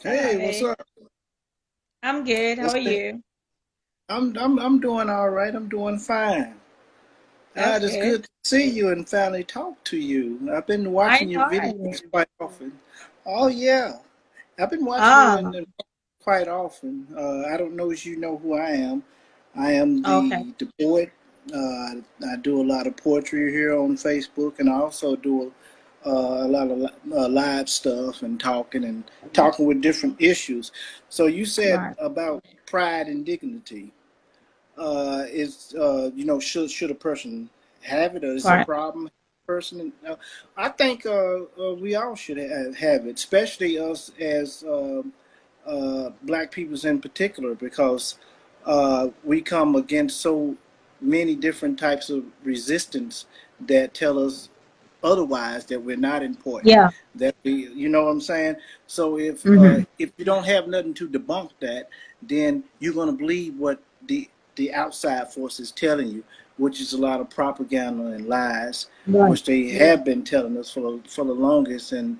Hey, what's Hi, up? I'm good. How What's are the, you? I'm doing all right. I'm doing fine. That's It's good. good to see you and finally talk to you. I've been I watching your know. videos quite often. Oh yeah, I've been watching you Ah, and quite often. I don't know if you know who I am. I am okay. the poet. I do a lot of poetry here on Facebook, and I also do a lot of live stuff and talking with different issues. So you said Right, about pride and dignity. Is should a person have it, or is it a right. problem? Person, I think we all should have it, especially us as black peoples in particular, because we come against so many different types of resistance that tell us otherwise, that we're not important, Yeah. that we, you know what I'm saying. So Mm-hmm. if you don't have nothing to debunk that, then you're going to believe what the outside force is telling you, which is a lot of propaganda and lies, Right. which they have been telling us for the longest, and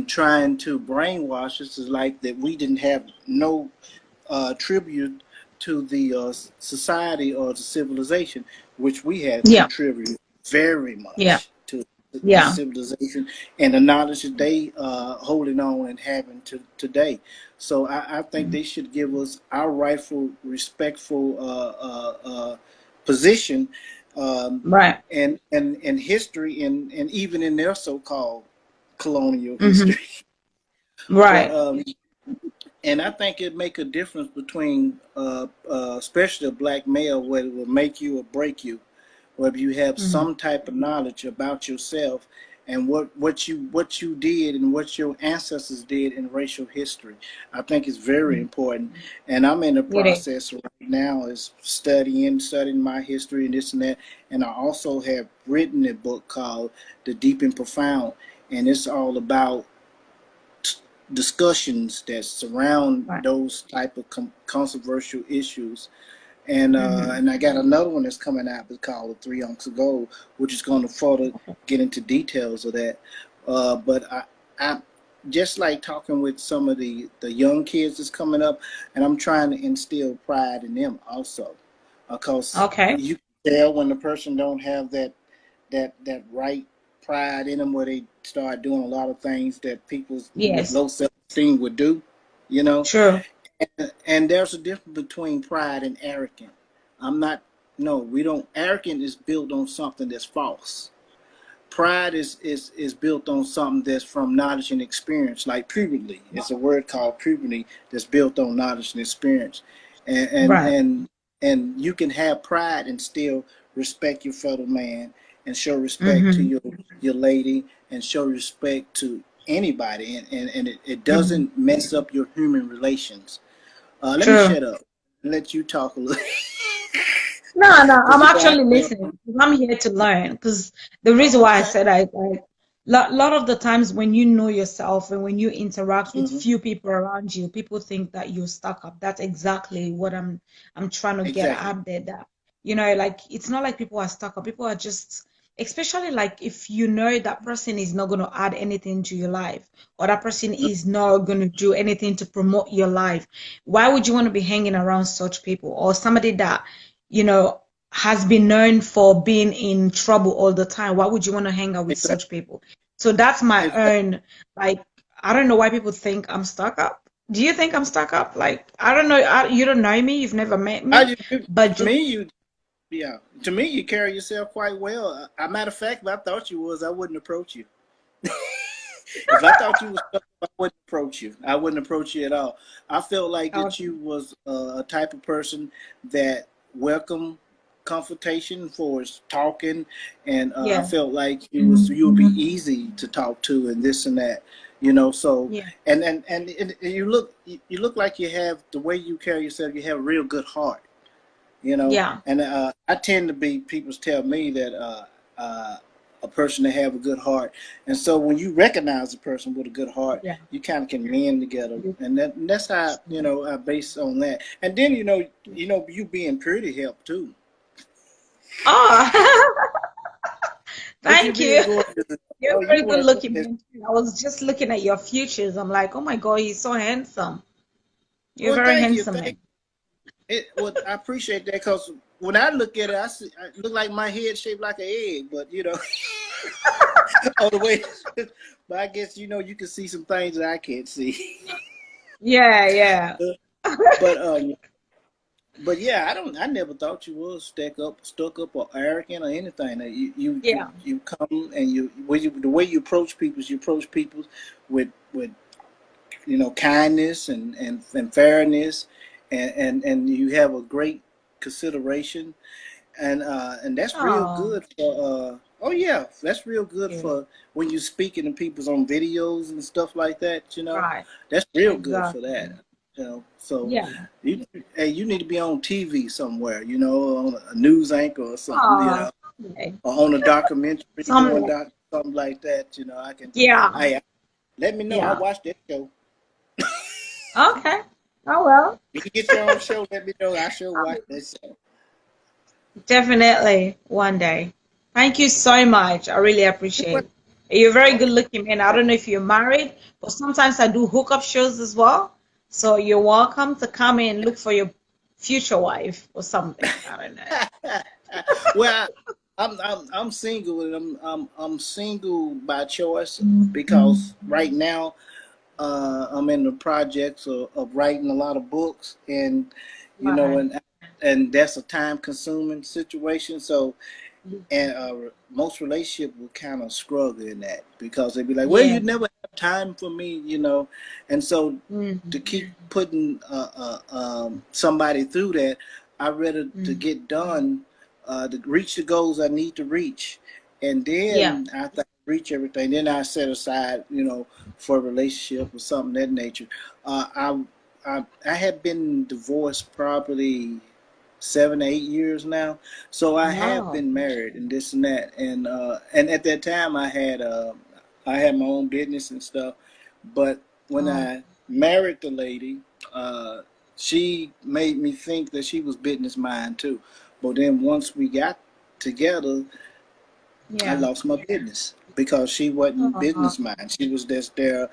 trying to brainwash us is like that we didn't have no tribute to the society or the civilization, which we had Yeah. contributed very Yeah. much to the Yeah. civilization and the knowledge that they holding on and having to today. So I think they should give us our rightful, respectful position, um, Right. and history, and even in their so-called colonial Mm-hmm. history. But Right. and I think it make a difference between, especially a black male, whether it will make you or break you, whether you have Mm-hmm. some type of knowledge about yourself and what you did and what your ancestors did in racial history. I think it's very important, and I'm in the It is. process right now is studying my history and this and that, and I also have written a book called The Deep and Profound, and it's all about discussions that surround Right. those type of controversial issues. And Mm-hmm. I got another one that's coming out. It's called Three Uncs Ago, which is going to further get into details of that. But I just like talking with some of the young kids that's coming up, and I'm trying to instill pride in them also, because Okay. you can tell when the person don't have that right pride in them, where they start doing a lot of things that people with Yes. low self-esteem would do, you know. True. And there's a difference between pride and arrogant. I'm not. No, we don't. Arrogant is built on something that's false. Pride is built on something that's from knowledge and experience, like puberty. It's a word called puberty that's built on knowledge and experience, and and Right. and and you can have pride and still respect your fellow man, and show respect to Mm-hmm. your lady, and show respect to anybody, and it Mm-hmm. doesn't mess up your human relations. Let me True. shut up and let you talk a little, No, no, because I'm you know I actually feel. listening. I'm here to learn because the reason Oh, why I okay. said lot of the times when you know yourself and when you interact with Hmm. few people around you, people think that you're stuck up. That's exactly what I'm trying to get Exactly. out there. That like it's not like people are stuck up. People are just, especially like if you know that person is not going to add anything to your life or that person is not going to do anything to promote your life. Why would you want to be hanging around such people or somebody that you know, has been known for being in trouble all the time. Why would you want to hang out with Exactly. such people? So that's my Exactly. own, like, I don't know why people think I'm stuck up. Do you think I'm stuck up? Like, I don't know. You don't know me. You've never met me. But To just, me, yeah, to me, you carry yourself quite well. A matter of fact, if I thought you was, I wouldn't approach you. If I thought you was, I wouldn't approach you. I wouldn't approach you at all. I felt like that okay. you was a type of person that welcome confrontation for us talking, and I Yeah. felt like you would be easy to talk to, and this and that, So, Yeah. and you look like you have, the way you carry yourself. You have a real good heart. Yeah. And I tend to be, people tell me that a person to have a good heart. And so when you recognize a person with a good heart, Yeah. you kind of can mend together. And that's how, I base on that. And then, you being pretty help too. Oh, But you thank being you. gorgeous. You're Oh, you very good were looking, gorgeous. man. I was just looking at your features. I'm like, oh my God, he's so handsome. You're Well, very thank you. handsome, man. Well, I appreciate that because when I look at it, I look like my head shaped like an egg, but on the way. But I guess you can see some things that I can't see. Yeah, yeah. but but yeah, I never thought you was stuck up, or arrogant or anything. Yeah. You come and the way you approach people is you approach people with kindness and fairness, and you have a great consideration, and that's real Oh, good for oh yeah, that's real good yeah. for when you're speaking to people on videos and stuff like that. Right. That's real good for that. Exactly. So Yeah. you hey, you need to be on TV somewhere, on a news anchor or something, Oh, someday. or on a documentary doing Someday. something like that. I can. Yeah. Hey, let me know. I Yeah. watched that show. Okay. Oh well. You can get your own show. Let me know. I sure watch that show. Definitely one day. Thank you so much. I really appreciate What? it. You're a very good Okay. looking man. I don't know if you're married, but sometimes I do hookup shows as well. So you're welcome to come in and look for your future wife or something. I don't know. Well, I'm single, and I'm single by choice because right now I'm in the projects of writing a lot of books, and you know, Right. and and that's a time consuming situation. So, and most relationships will kind of struggle in that because they'd be like, "Well, Yeah. you never have time for me," and so to Mm-hmm. keep putting somebody through that, I rather to Mm. get done, to reach the goals I need to reach, and Yeah. then after I reach everything, then I set aside, for a relationship or something of that nature. I had been divorced probably 7 8 years now, so I have Wow. been married and this and that, and at that time I had my own business and stuff, but when Oh, I married the lady, uh, she made me think that she was business mind too, but then once we got together, I yeah. lost my business because she wasn't Oh, business mind. She was just there,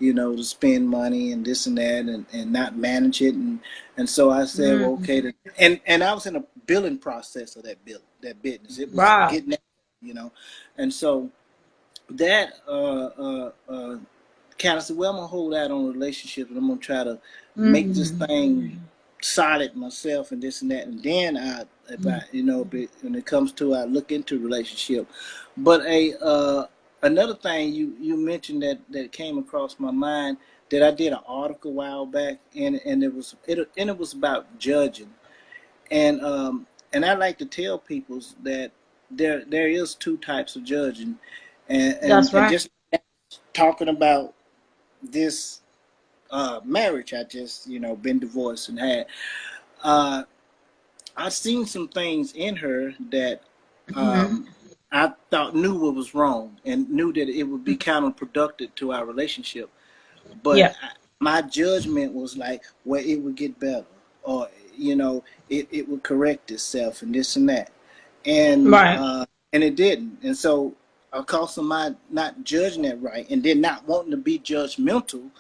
to spend money and this and that, and not manage it. And so I said, well, mm. okay. And I was in a billing process of that business. It was Wow. getting, and so that kind of said, well, I'm gonna hold out on relationships, and I'm gonna try to make this Mm. thing solid myself and this and that, and then if Mm. I, when it comes to, I look into relationship. But another thing you mentioned that came across my mind, that I did an article a while back, and it was about judging, and I like to tell people that there is two types of judging, That's and right. just talking about this marriage I just been divorced and had. Uh, I seen some things in her that Hmm. I thought knew what was wrong and knew that it would be counterproductive to our relationship. But Yeah. my judgment was like, well, it would get better, or it would correct itself and this and that, and Right. uh, and it didn't. And so, because of my not judging that right, and then not wanting to be judgmental,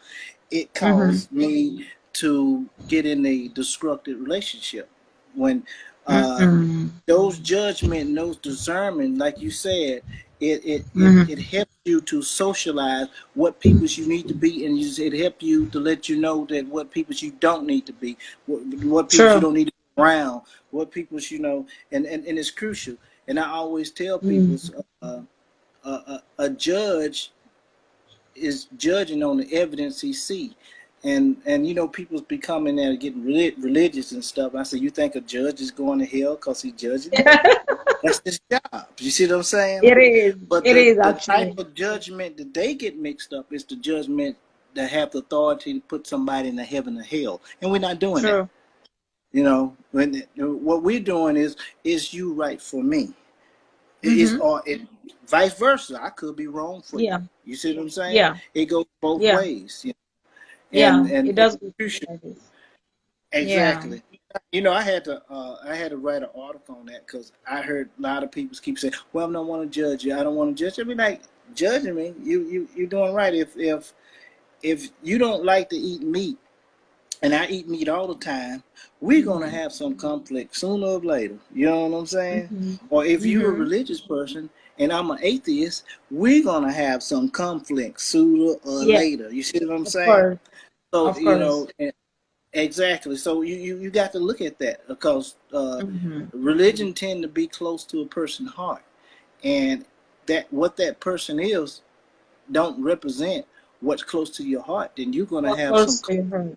it Hmm. caused me to get in a destructive relationship when uh, Mm-mm. those judgment and those discernment, like you said, it Hmm. helps you to socialize what peoples you need to be, and it helps you to let you know that what peoples you don't need to be, what peoples you True. don't need to be around, what peoples and it's crucial. And I always tell people, Mm. a judge is judging on the evidence he see. And people's becoming there getting religious and stuff. I say, you think a judge is going to hell because he's judging? That's his job. You see what I'm saying? It is. But It the is the type actually of judgment that they get mixed up is the judgment that have the authority to put somebody in the heaven or hell, and we're not doing that. true. When what we're doing is you right for me? It's Mm-hmm. or it vice versa. I could be wrong for you. Yeah. You see what I'm saying? Yeah. It goes both Yeah. ways. Yeah. It And does go you through like this. Yeah. exactly. I had to write an article on that because I heard a lot of people keep saying, "Well, I don't want to judge you. I don't want to judge you." I mean, like judging me, you're doing right. If you don't like to eat meat, and I eat meat all the time, we're gonna Mm-hmm. have some conflict sooner or later. You know what I'm saying? Mm-hmm. Or if you're a Mm-hmm. religious person and I'm an atheist, we're gonna have some conflict sooner or Yeah. later. You see what I'm Of saying? course. So Of course. exactly. So you got to look at that because Mm-hmm. religion tend to be close to a person's heart, and that what that person is don't represent what's close to your heart. Then you're gonna Of have some course, you heard.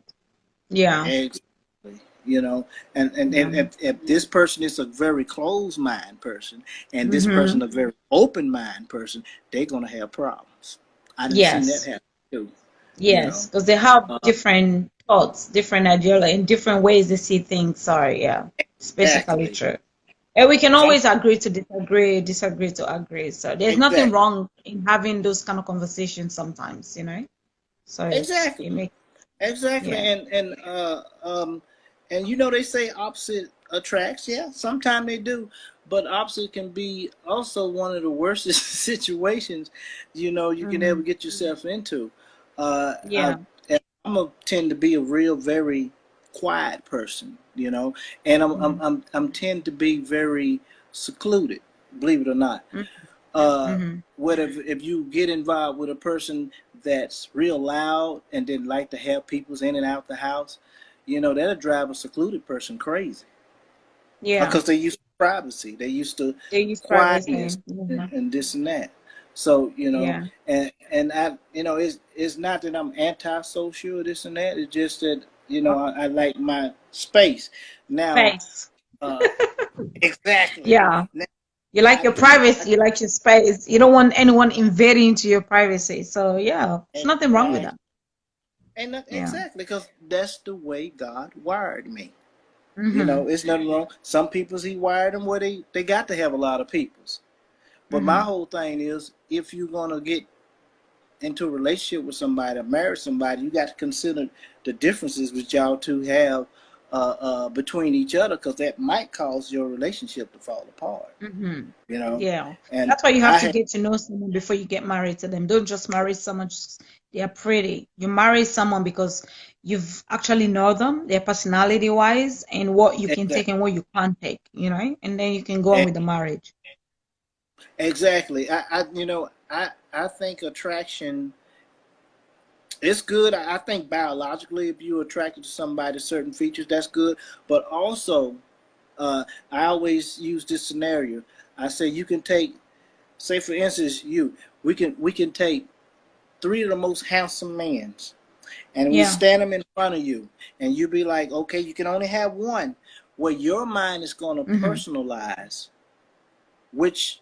Yeah. exactly. You know, and Yeah. if this person is a very closed mind person, and this Mm-hmm. person a very open mind person, they're gonna have problems. I didn't see that Yes. happen too. You Yes. know, Because they have uh, different thoughts, different ideology, and different ways they see things. Sorry. Yeah. It's basically exactly. true. And we can Some always agree to disagree, disagree to agree. So there's nothing exactly. wrong in having those kind of conversations sometimes, you know? So Exactly. it makes, Exactly. yeah. And they say opposite attracts. Yeah, sometimes they do, but opposite can be also one of the worst situations. You can ever Mm-hmm. get yourself into. Uh, I, Yeah. I'm a tend to be a real very quiet person. And I'm tend to be very secluded. Believe it or not. uh, Mm-hmm. what if you get involved with a person that's real loud and then like to have people's in and out the house, that'll drive a secluded person crazy Yeah. because they used to privacy, they used to They use quietness privacy. Yeah. and this and that. So Yeah. and I it's not that I'm antisocial or this and that. It's just that I like my space. Now, Space. uh, exactly. Yeah. Now, You like I your do. privacy, you like your space. You don't want anyone invading into your privacy. So yeah, there's nothing wrong with Exactly. that. And that, Yeah. exactly, because that's the way God wired me. Mm-hmm. It's nothing wrong. Some people's He wired them where they got to have a lot of peoples. But my Mm-hmm. whole thing is, if you're gonna get into a relationship with somebody or marry somebody, you got to consider the differences which y'all two have between each other, because that might cause your relationship to fall apart. Mm-hmm. You know, Yeah. and That's why you have I to had get to know someone before you get married to them. Don't just marry someone just they are pretty. You marry someone because you've actually know them, their personality wise, and what you can take exactly, and what you can't take, and then you can go on with the marriage. exactly. I think attraction. It's good. I think biologically, if you're attracted to somebody, certain features, that's good. But also, I always use this scenario. I say you can take, say for instance, we can take three of the most handsome men, and we Yeah. stand them in front of you, and you be like, okay, you can only have one. Well, your mind is going to Mm-hmm. personalize which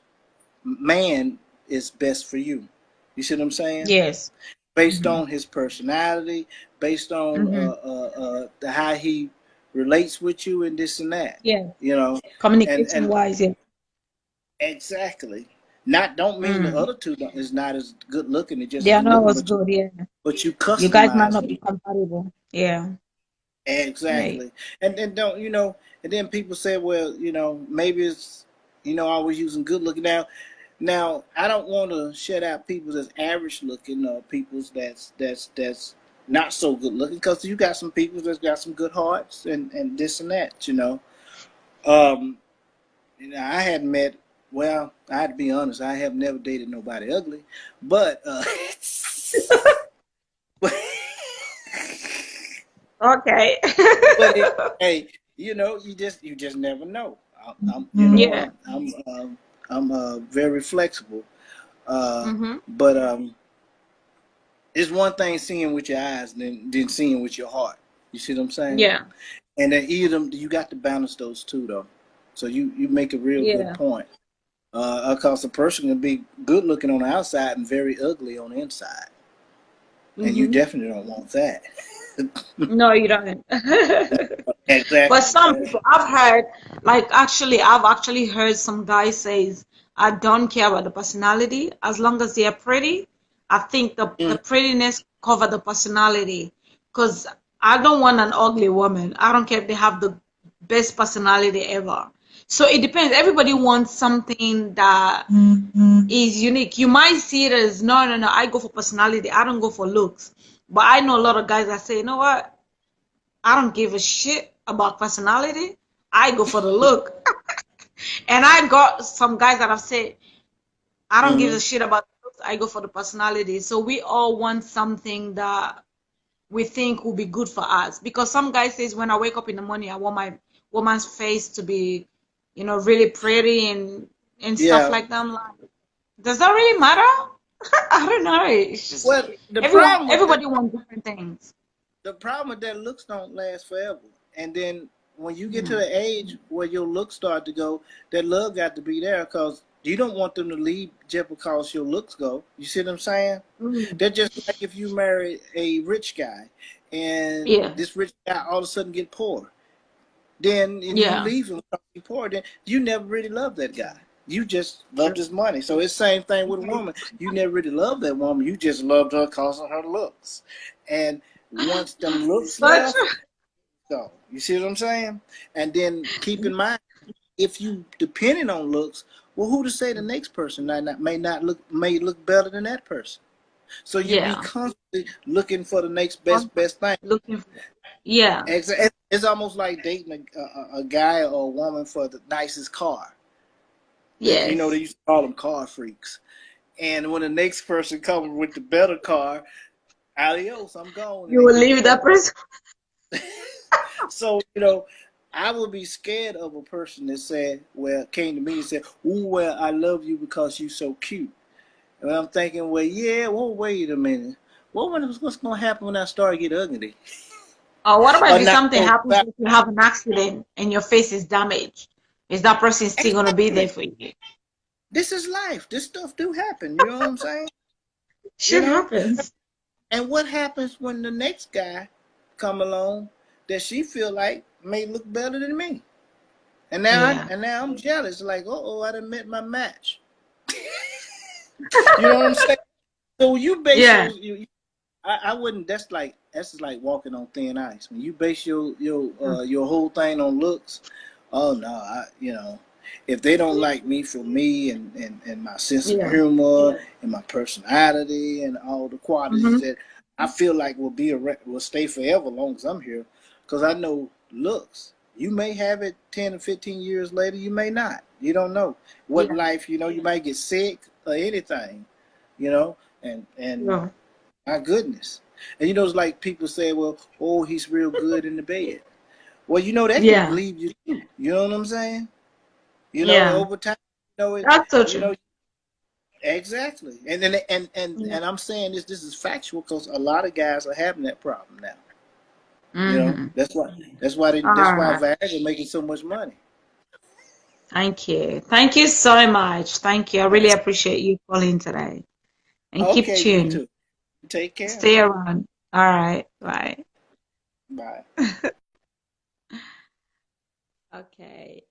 man is best for you. You see what I'm saying? Yes. Based Mm-hmm. on his personality, based on Mm-hmm. how he relates with you, and this and that. Yeah. You know, Communication and wise, yeah. exactly. Not don't mean the Mm. other two is not as good looking, they're just They as are good not looking, as but you good, yeah. but you You guys might customize not them. be compatible. Yeah. Right. Exactly. And then don't and then people say, well, maybe it's always using good looking. Now I don't want to shut out people that's average looking, or people's that's not so good looking, because you got some people that's got some good hearts and this and that. Um I hadn't met, well, I had to be honest, I have never dated nobody ugly, but but Okay. hey, you just never know. I'm Yeah. very flexible. Mm-hmm. But it's one thing seeing with your eyes than seeing with your heart. You see what I'm saying? Yeah. And then either you got to balance those two though. So you make a real good Yeah. point. Because a person can be good looking on the outside and very ugly on the inside, and you Mm-hmm. definitely don't want that. No, you don't. But Exactly. some people I've heard, like actually, I've actually heard some guy says, I don't care about the personality. As long as they are pretty, I think the Mm. prettiness cover the personality. Because I don't want an ugly woman. I don't care if they have the best personality ever. So it depends. Everybody wants something that is unique. You might see it as no, no, no. I go for personality. I don't go for looks. But I know a lot of guys that say, you know what? I don't give a shit about personality. I go for the look. And I got some guys that have said, I don't give a Mm-hmm. shit about the looks. I go for the personality. So we all want something that we think will be good for us. Because some guy says, when I wake up in the morning, I want my woman's face to be, really pretty and stuff Yeah. like that. I'm like, does that really matter? I don't know. It's just Well, the problem with that, everybody wants different things. looks don't last forever. And then when you get to Mm. the age where your looks start to go, that love got to be there because you don't want them to leave just because your looks go. You see what I'm saying? Mm. They're just like if you marry a rich guy and Yeah, this rich guy all of a sudden get poor. Then and you yeah, leave him because he's poor, then you never really loved that guy. You just loved true. his money. So it's the same thing with a woman. You never really loved that woman. You just loved her because of her looks. And once them looks So left, true. go. You see what I'm saying? And then keep in mind, if you depending on looks, well, who to say the next person may look better than that person. So you be Yeah, constantly looking for the next I'm best thing. looking for. Yeah, It's almost like dating a guy or a woman for the nicest car. You know, they yes. used to call them car freaks. And when the next person comes with the better car, adios, I'm gone, and You they will get leave the other. that person. So, I would be scared of a person that said, well, came to me and said, "Ooh, well, I love you because you're so cute." And I'm thinking, well, yeah, well, wait a minute. What's going to happen when I start to get ugly? Or what about Or if not something so happens, bad? if you have an accident and your face is damaged? Is that person still gonna be there Exactly. for you? This is life. This stuff do happen. You know what I'm saying? You Shit know? happens. And what happens when the next guy come along that she feel like may look better than me? Yeah. And now I'm jealous. Like, oh, I done met my match. You know what I'm saying? So you base Yeah. I wouldn't. That's just like walking on thin ice. When you base your whole thing on looks, oh no, if they don't like me for me and my sense of Yeah. humor and my personality and all the qualities Mm-hmm. that I feel like will stay forever as long as I'm here, because I know looks. You may have it 10 or 15 years later. You may not. You don't know what Yeah. life. You might get sick or anything. You know, and Yeah. my goodness. And it's like people say, well, oh, he's real good in the bed. Well, that can Yeah. leave you too. You know what I'm saying? Yeah. Over time, That's so you true. know, exactly. And Yeah. I'm saying this is factual because a lot of guys are having that problem now. Mm-hmm. All That's why right. Viagra making so much money. Thank you. Thank you so much. Thank you. I really appreciate you calling today. And keep Okay, you tuned. too. Take care. Stay around. All right. Bye. Bye. Okay.